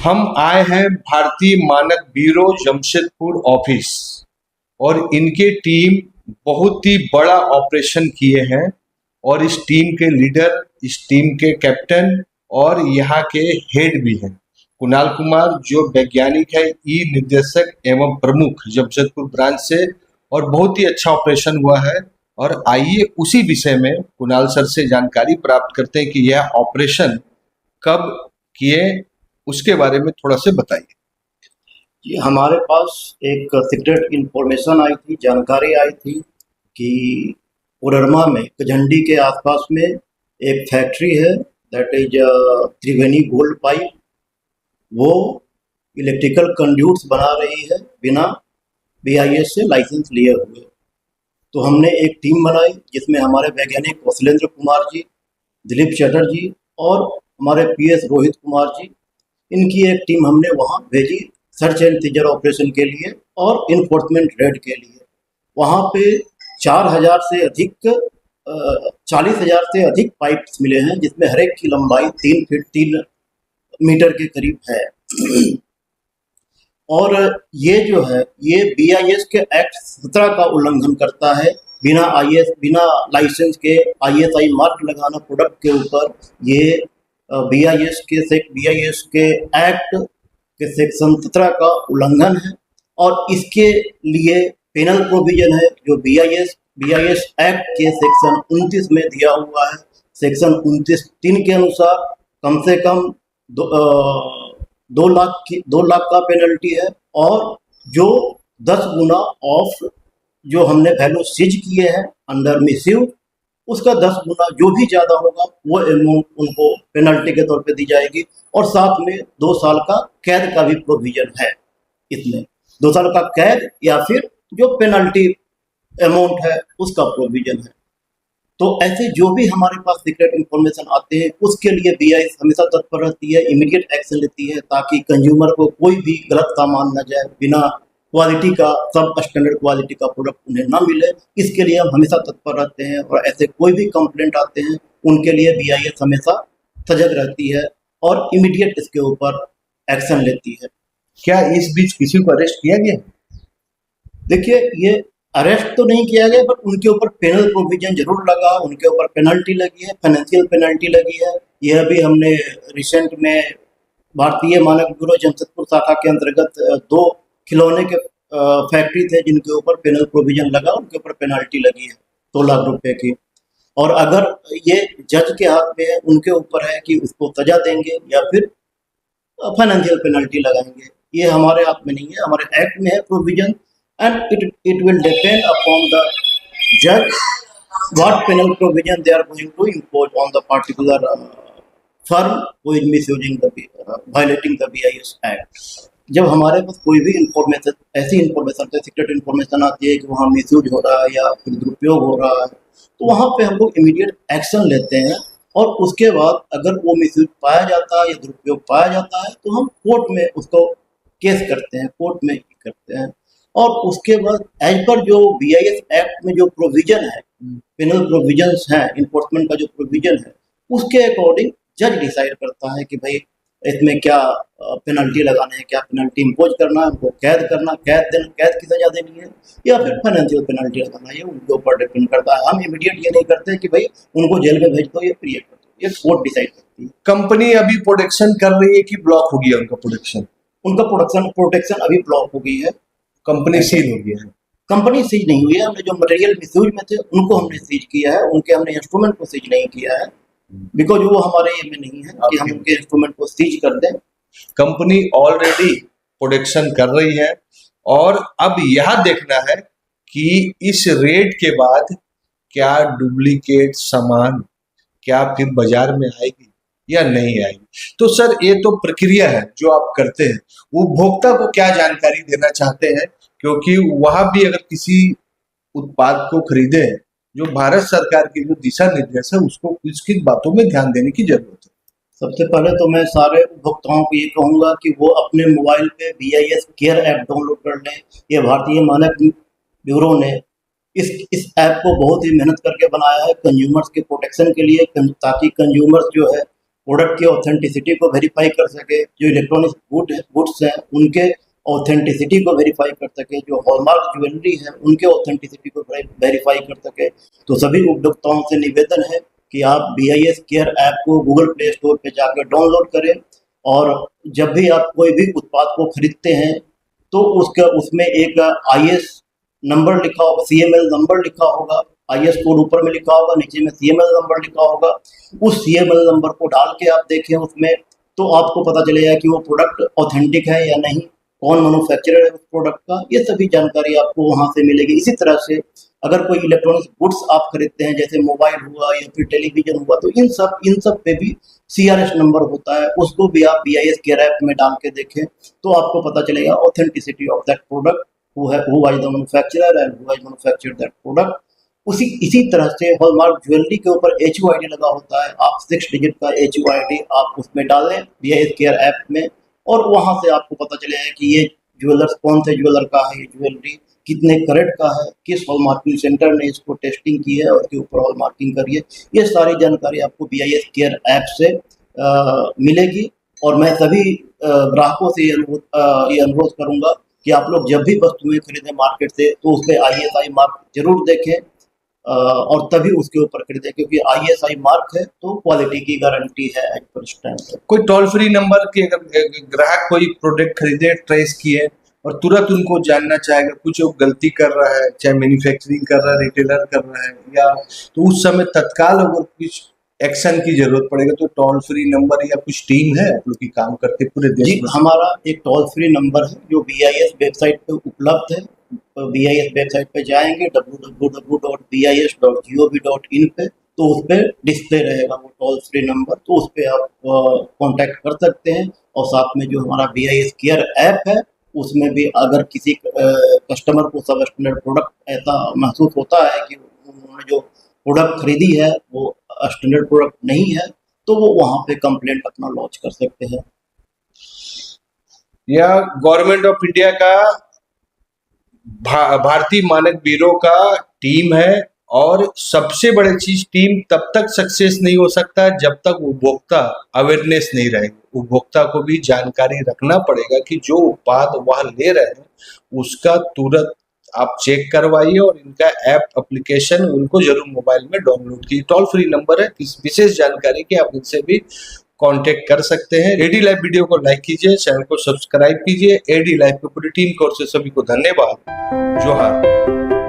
हम आए हैं भारतीय मानक ब्यूरो जमशेदपुर ऑफिस और इनके टीम बहुत ही बड़ा ऑपरेशन किए हैं और इस टीम के लीडर, इस टीम के कैप्टन और यहाँ के हेड भी हैं। कुणाल कुमार जो वैज्ञानिक है, ई निर्देशक एवं प्रमुख जमशेदपुर ब्रांच से, और बहुत ही अच्छा ऑपरेशन हुआ है। और आइए उसी विषय में कुणाल सर से जानकारी प्राप्त करते हैं कि यह ऑपरेशन कब किए, उसके बारे में थोड़ा से बताइए। जी, हमारे पास एक सीक्रेट इंफॉर्मेशन आई थी, जानकारी आई थी कि कोडरमा में कझंडी के आसपास में एक फैक्ट्री है, that is Triveni gold pipe. वो इलेक्ट्रिकल कंड्यूट्स बना रही है बिना BIS से लाइसेंस लिए हुए। तो हमने एक टीम बनाई जिसमें हमारे वैज्ञानिक कौशलेंद्र कुमार जी, दिलीप चटर्जी और हमारे PS रोहित कुमार जी, इनकी एक टीम हमने वहाँ भेजी सर्च एंड सीजर ऑपरेशन के लिए और इन्फोर्समेंट रेड के लिए। वहाँ पे 4000 से अधिक 40,000 से अधिक पाइप्स मिले हैं, जिसमें हर एक की लंबाई 3 फीट 3 मीटर के करीब है। और ये जो है, ये BIS के एक्ट 17 का उल्लंघन करता है। बिना लाइसेंस के ISI मार्क लगाना प्रोडक्ट के ऊपर, ये BIS के एक्ट के सेक्शन 17 का उल्लंघन है। और इसके लिए पेनल प्रोविजन है जो BIS एक्ट के सेक्शन 29 में दिया हुआ है। सेक्शन 29(3) के अनुसार कम से कम 2 लाख का पेनल्टी है, और जो 10 गुना ऑफ जो हमने वैल्यू सीज किए हैं अंडर मिसयूज, उसका 10 गुना जो भी ज़्यादा होगा वो अमाउंट उनको पेनल्टी के तौर पे दी जाएगी। और साथ में 2 साल का कैद का भी प्रोविजन है। इसमें 2 साल का कैद या फिर जो पेनल्टी अमाउंट है उसका प्रोविजन है। तो ऐसे जो भी हमारे पास सीक्रेट इंफॉर्मेशन आते हैं उसके लिए BIS हमेशा तत्पर रहती है, इमीडिएट एक्शन लेती है, ताकि कंज्यूमर को कोई भी गलत सामान न जाए, बिना क्वालिटी का, सब स्टैंडर्ड क्वालिटी का प्रोडक्ट उन्हें ना मिले। इसके लिए हम हमेशा तत्पर रहते हैं, और ऐसे कोई भी कंप्लेंट आते हैं उनके लिए BIS हमेशा सजग रहती है और इमीडिएट इसके ऊपर एक्शन लेती है। क्या इस बीच किसी को अरेस्ट किया गया? देखिए, ये अरेस्ट तो नहीं किया गया, बट उनके ऊपर पेनल प्रोविजन जरूर लगा, उनके ऊपर पेनल्टी लगी है, फाइनेंशियल पेनल्टी लगी है। यह भी हमने रिसेंट में भारतीय मानक ब्यूरो जमशेदपुर शाखा के अंतर्गत 2 खिलौने के फैक्ट्री थे जिनके ऊपर पेनल प्रोविजन लगा, उनके ऊपर पेनल्टी लगी है 2 लाख रुपए की। और अगर ये जज के हाथ में है, उनके ऊपर है कि उसको सजा देंगे या फिर फाइनेंशियल पेनल्टी लगाएंगे। ये हमारे हाथ में नहीं है, हमारे एक्ट में है provision, and it will depend upon the judge what penal provision they are going to impose on the particular firm who is misusing violating the BIS Act। जब हमारे पास कोई भी इंफॉर्मेशन, ऐसी इंफॉर्मेशन, सीक्रेट इंफॉर्मेशन आती है कि वहाँ misuse हो रहा है या फिर दुरुपयोग हो रहा है, तो वहाँ पे हम लोग इमीडिएट एक्शन लेते हैं। और उसके बाद अगर वो मिसयूज पाया जाता है या दुरुपयोग पाया जाता है तो हम कोर्ट में उसको केस करते हैं, कोर्ट में करते हैं। और उसके बाद एज पर जो BIS एक्ट में जो प्रोविजन है, पेनल प्रोविजंस हैं, इन्फोर्समेंट का जो प्रोविजन है, उसके अकॉर्डिंग जज डिसाइड करता है कि भाई इसमें क्या पेनल्टी लगाना है, क्या पेनल्टी इम्पोज करना है, उनको कैद करना, कैद की सजा देनी है या फिर फाइनेंशियल पेनल्टी लगाना है, ये उनके ऊपर डिपेंड करता है। हम इमीडिएट ये नहीं करते कि भाई उनको जेल में भेज दो, ये क्रिएट कर दो, ये कोर्ट डिसाइड करती है। कंपनी अभी प्रोटेक्शन कर रही है कि ब्लॉक हो गया उनका प्रोटेक्शन? उनका प्रोटेक्शन अभी ब्लॉक हो गई है। कंपनी सील हो गया है? कंपनी सीज नहीं हुई है। हमने जो मटेरियल मिसयूज में थे उनको हमने सीज किया है, उनके हमने इंस्ट्रूमेंट को सीज नहीं किया है, बिकॉज वो हमारे ये में नहीं है कि हम उनके इंस्ट्रूमेंट को सीज कर दें। कंपनी ऑलरेडी प्रोडक्शन कर रही है और अब यह देखना है कि इस रेड के बाद क्या डुप्लीकेट सामान क्या फिर बाजार में आएगी या नहीं आएगी। तो सर, ये तो प्रक्रिया है जो आप करते हैं, वो उपभोक्ता को क्या जानकारी देना चाहते हैं, क्योंकि वहां भी अगर किसी उत्पाद को खरीदे, जो भारत सरकार के जो दिशा निर्देश है उसको कुछ किन बातों में ध्यान देने की जरूरत है। सबसे पहले तो मैं सारे उपभोक्ताओं को ये कहूंगा कि वो अपने मोबाइल पे BIS केयर ऐप डाउनलोड कर लें। ये भारतीय मानक ब्यूरो ने इस ऐप को बहुत ही मेहनत करके बनाया है कंज्यूमर्स के प्रोटेक्शन के लिए, ताकि कंज्यूमर्स जो है प्रोडक्ट की ऑथेंटिसिटी को वेरीफाई कर सके, जो इलेक्ट्रॉनिक गुड्स हैं उनके ऑथेंटिसिटी को वेरीफाई कर सके, जो हॉलमार्क ज्वेलरी है उनके ऑथेंटिसिटी को वेरीफाई कर सके। तो सभी उपभोक्ताओं से निवेदन है कि आप BIS केयर ऐप को गूगल प्ले स्टोर पे जाकर डाउनलोड करें, और जब भी आप कोई भी उत्पाद को खरीदते हैं तो उसमें एक IS नंबर लिखा होगा, CML नंबर लिखा होगा, IS कोड ऊपर में लिखा होगा, नीचे में CML नंबर लिखा होगा। उस CML नंबर को डाल के आप देखें उसमें, तो आपको पता चलेगा कि वो प्रोडक्ट ऑथेंटिक है या नहीं, कौन मैन्युफैक्चरर है उस प्रोडक्ट का, ये सभी जानकारी आपको वहाँ से मिलेगी। इसी तरह से अगर कोई इलेक्ट्रॉनिक गुड्स आप खरीदते हैं, जैसे मोबाइल हुआ या फिर टेलीविजन हुआ, तो इन सब पे भी CRS नंबर होता है, उसको भी आप BIS केयर ऐप में डाल के देखें तो आपको पता चलेगा authenticity of that product, who was the manufacturer and who has manufactured that product। इसी तरह से हॉलमार्क ज्वेलरी के ऊपर HUID लगा होता है, आप 6 डिजिट का HUID आप उसमें डालें BIS केयर ऐप में, और वहाँ से आपको पता चलेगा कि ये ज्वेलर्स कौन से ज्वेलर का है, ये ज्वेलरी कितने कैरेट का है, किस हॉलमार्किंग सेंटर ने इसको टेस्टिंग की है और उसके ऊपर हॉलमार्किंग करी है। ये सारी जानकारी आपको BIS केयर ऐप से मिलेगी। और मैं सभी ग्राहकों से ये अनुरोध करूँगा कि आप लोग जब भी वस्तुएं खरीदें मार्केट से तो उस पर ISI मार्क जरूर देखें, और तभी उसके ऊपर खरीदें, क्योंकि ISI मार्क है तो क्वालिटी की गारंटी है एज पर स्टैंड। कोई टोल फ्री नंबर की अगर ग्राहक कोई प्रोडक्ट खरीदे, ट्रेस किए और तुरंत उनको जानना चाहेगा कुछ वो गलती कर रहा है, चाहे मैन्युफैक्चरिंग कर रहा है, रिटेलर कर रहा है, या तो उस समय तत्काल अगर कुछ एक्शन की जरूरत पड़ेगा तो टोल फ्री नंबर या कुछ टीम है आप लोग की काम करते पूरे देश जी, में? हमारा एक टोल फ्री नंबर है जो BIS वेबसाइट पे उपलब्ध है। तो BIS वेबसाइट पे जाएंगे www.bis.gov.in पे, तो उस पर डिस्प्ले रहेगा वो टोल फ्री नंबर, तो उस पर आप कांटेक्ट कर सकते हैं। और साथ में जो हमारा BIS केयर ऐप है उसमें भी अगर किसी कस्टमर को सब स्टैंडर्ड प्रोडक्ट ऐसा महसूस होता है कि उन्होंने जो प्रोडक्ट खरीदी है वो स्टैंडर्ड प्रोडक्ट नहीं है, तो वो वहाँ पे कंप्लेंट अपना लॉन्च कर सकते हैं। या गवर्नमेंट ऑफ इंडिया का भारतीय मानक ब्यूरो का टीम है, और सबसे बड़ी चीज टीम तब तक सक्सेस नहीं हो सकता जब तक उपभोक्ता अवेयरनेस नहीं रहेगी। उपभोक्ता को भी जानकारी रखना पड़ेगा कि जो उत्पाद वह ले रहे हैं उसका तुरंत आप चेक करवाइए, और इनका ऐप एप्लीकेशन उनको जरूर मोबाइल में डाउनलोड कीजिए। टोल फ्री नंबर है, किस विशेष जानकारी की आप इनसे भी कांटेक्ट कर सकते हैं। AD लाइव वीडियो को लाइक कीजिए, चैनल को सब्सक्राइब कीजिए। AD लाइव की पूरी टीम की ओर से सभी को धन्यवाद। जोहार।